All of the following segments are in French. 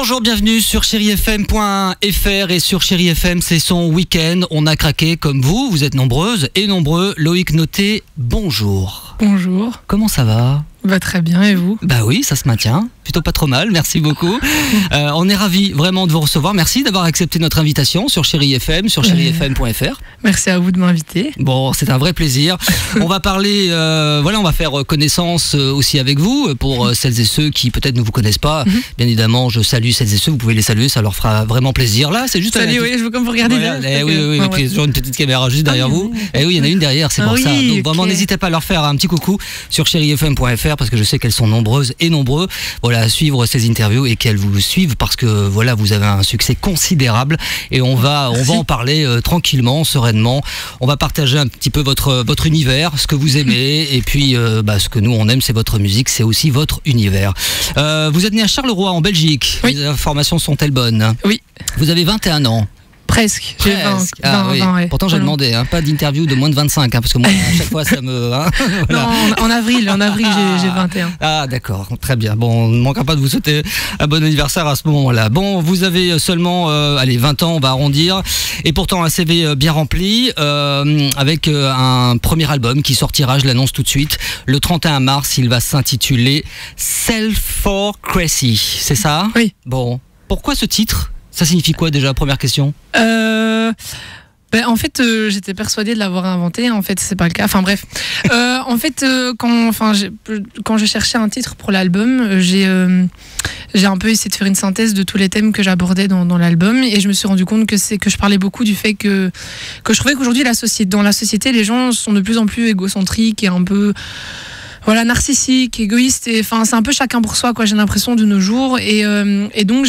Bonjour, bienvenue sur chérifm.fr et sur Chéri FM, c'est son week-end. On a craqué comme vous êtes nombreuses et nombreux. Loïc Noté, bonjour. Bonjour. Comment ça va ? Bah très bien, et vous ? Bah oui, ça se maintient. Plutôt pas trop mal, merci beaucoup. On est ravis vraiment de vous recevoir. Merci d'avoir accepté notre invitation sur Chéri FM, sur chérifm.fr. Merci à vous de m'inviter. Bon, c'est un vrai plaisir. On va parler, on va faire connaissance aussi avec vous pour celles et ceux qui peut-être ne vous connaissent pas. Bien évidemment, je salue celles et ceux, vous pouvez les saluer, ça leur fera vraiment plaisir. Là, c'est juste... Salut, oui, je veux comme vous regarder. Voilà, oui, puis il y a toujours une petite caméra juste derrière vous. Et oui, il y en a une derrière, c'est pour ça. Donc vraiment, n'hésitez pas à leur faire un petit coucou sur chérifm.fr parce que je sais qu'elles sont nombreuses et nombreux. Voilà, à suivre ces interviews et qu'elles vous suivent parce que voilà, vous avez un succès considérable et on va en parler tranquillement, sereinement. On va partager un petit peu votre univers, ce que vous aimez et puis ce que nous on aime, c'est votre musique, c'est aussi votre univers. Vous êtes né à Charleroi en Belgique. Oui. Les informations sont-elles bonnes ? Oui. Vous avez 21 ans. Presque. J'ai 20, oui. 20, ouais. Pourtant j'ai demandé, pas d'interview de moins de 25, parce que moi à chaque fois ça me... voilà. Non, en avril j'ai 21. Ah d'accord, très bien. Bon, on ne manquera pas de vous souhaiter un bon anniversaire à ce moment-là. Bon, vous avez seulement 20 ans, on va arrondir, et pourtant un CV bien rempli, avec un premier album qui sortira, je l'annonce tout de suite, le 31 mars, il va s'intituler Self-for-Crazy, c'est ça ? Oui. Bon, pourquoi ce titre ? Ça signifie quoi déjà, première question ? En fait, j'étais persuadée de l'avoir inventé. En fait, c'est pas le cas. Enfin bref. Quand je cherchais un titre pour l'album, j'ai un peu essayé de faire une synthèse de tous les thèmes que j'abordais dans l'album, et je me suis rendu compte que je parlais beaucoup du fait que je trouvais qu'aujourd'hui dans la société, les gens sont de plus en plus égocentriques et un peu narcissique, égoïste, et enfin c'est un peu chacun pour soi, quoi, j'ai l'impression, de nos jours, et donc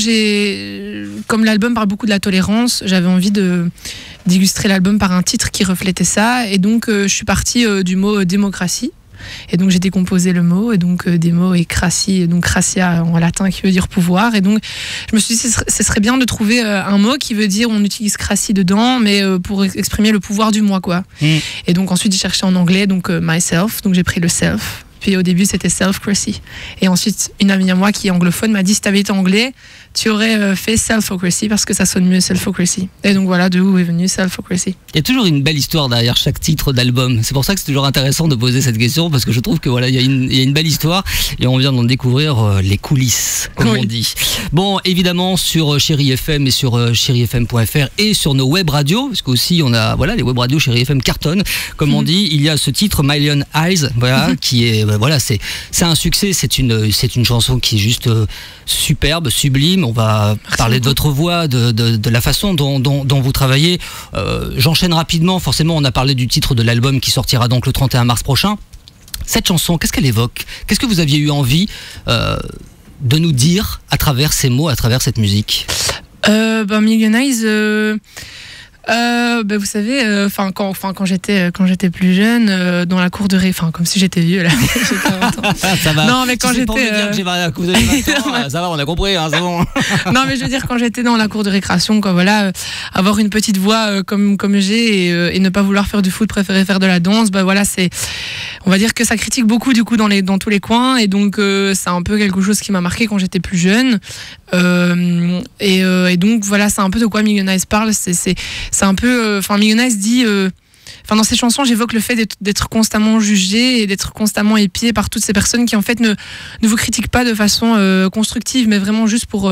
comme l'album parle beaucoup de la tolérance, j'avais envie d'illustrer l'album par un titre qui reflétait ça, et donc je suis partie du mot démocratie, et donc j'ai décomposé le mot, et donc démo et cratie, donc cratia en latin qui veut dire pouvoir, et donc je me suis dit ce serait bien de trouver un mot qui veut dire, on utilise cratie dedans, mais pour exprimer le pouvoir du moi, quoi. Et donc ensuite j'ai cherché en anglais, donc myself, donc j'ai pris le self. Puis au début, c'était Self-Crazy. Et ensuite, une amie à moi qui est anglophone m'a dit, si tu avais été anglais, tu aurais fait Self-Crazy parce que ça sonne mieux, Self-Crazy. Et donc voilà, de où est venu Self-Crazy. Il y a toujours une belle histoire derrière chaque titre d'album. C'est pour ça que c'est toujours intéressant de poser cette question, parce que je trouve que voilà, il y a une belle histoire et on vient d'en découvrir les coulisses, comme on dit. Bon, évidemment, sur Chéri FM et sur chérifm.fr et sur nos web radios, parce qu'aussi on a les web radios Chéri FM cartonnent, comme on dit. Il y a ce titre Million Eyes, qui est c'est un succès. C'est une chanson qui est juste superbe, sublime. On va parler de votre voix, de la façon dont vous travaillez. J'enchaîne rapidement. Forcément, on a parlé du titre de l'album qui sortira donc le 31 mars prochain. Cette chanson, qu'est-ce qu'elle évoque ? Qu'est-ce que vous aviez eu envie de nous dire à travers ces mots, à travers cette musique ? Million Eyes... vous savez, quand j'étais plus jeune, dans la cour de comme si j'étais vieux là. Ça va. Non, mais quand j'étais, pour me dire que vous avez 20 ans, ça va, on a compris, c'est bon. Non, mais je veux dire, quand j'étais dans la cour de récréation, quoi, avoir une petite voix comme j'ai et ne pas vouloir faire du foot, préférer faire de la danse, on va dire que ça critique beaucoup du coup dans tous les coins, et donc c'est un peu quelque chose qui m'a marqué quand j'étais plus jeune. Et donc voilà, c'est un peu de quoi Million Eyes parle. C'est un peu, Million Eyes dit, dans ces chansons, j'évoque le fait d'être constamment jugé et d'être constamment épié par toutes ces personnes qui en fait ne vous critiquent pas de façon constructive, mais vraiment juste pour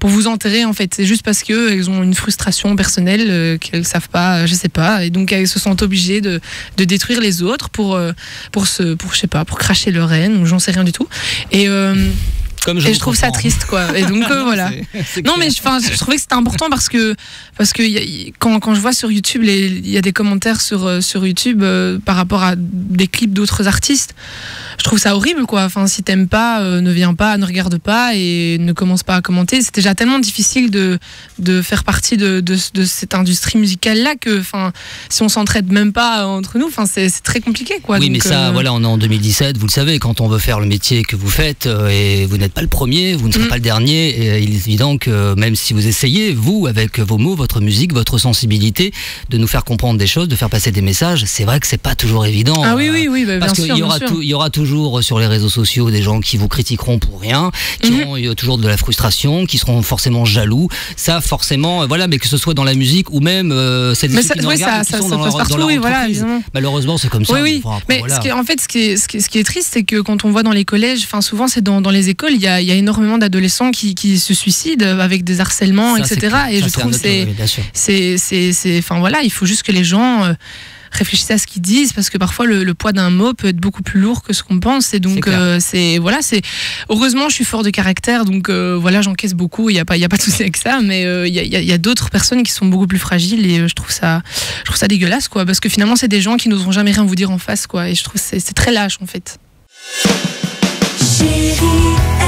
vous enterrer, en fait. C'est juste parce que elles ont une frustration personnelle qu'elles savent pas, je sais pas, et donc elles se sentent obligées de détruire les autres pour cracher leur haine, ou j'en sais rien du tout. Et je trouve ça triste, quoi. Et donc voilà. Non, mais je trouvais que c'était important parce que quand je vois sur YouTube, il y a des commentaires sur YouTube par rapport à des clips d'autres artistes. Je trouve ça horrible, quoi. Enfin, si t'aimes pas, ne viens pas, ne regarde pas et ne commence pas à commenter. C'est déjà tellement difficile de faire partie de cette industrie musicale là que, si on s'entraide même pas entre nous, c'est très compliqué, quoi. Oui, donc, mais ça, on est en 2017. Vous le savez, quand on veut faire le métier que vous faites et vous n'êtes pas le premier, vous ne serez pas le dernier. Et il est évident que même si vous essayez, vous, avec vos mots, votre musique, votre sensibilité, de nous faire comprendre des choses, de faire passer des messages, c'est vrai que c'est pas toujours évident. Ah oui, bah, parce qu'il y aura toujours sur les réseaux sociaux des gens qui vous critiqueront pour rien, qui ont toujours de la frustration, qui seront forcément jaloux. Ça, forcément, voilà, mais que ce soit dans la musique ou même c'est des trucs qui nous regardent, qui sont dans leur entreprise. Malheureusement, c'est comme ça. Oui. Bon, après, mais voilà. ce qui est triste, c'est que quand on voit dans les collèges, enfin souvent c'est dans les écoles, il y a énormément d'adolescents qui se suicident avec des harcèlements, Ça, etc. Et je trouve enfin voilà, il faut juste que les gens réfléchissent à ce qu'ils disent, parce que parfois le poids d'un mot peut être beaucoup plus lourd que ce qu'on pense. Et donc heureusement je suis fort de caractère, donc voilà, j'encaisse beaucoup, il y a pas de souci avec ça, mais il y a d'autres personnes qui sont beaucoup plus fragiles, et je trouve ça dégueulasse, quoi, parce que finalement c'est des gens qui n'oseront jamais rien vous dire en face, quoi, et je trouve que c'est très lâche en fait. Chérie.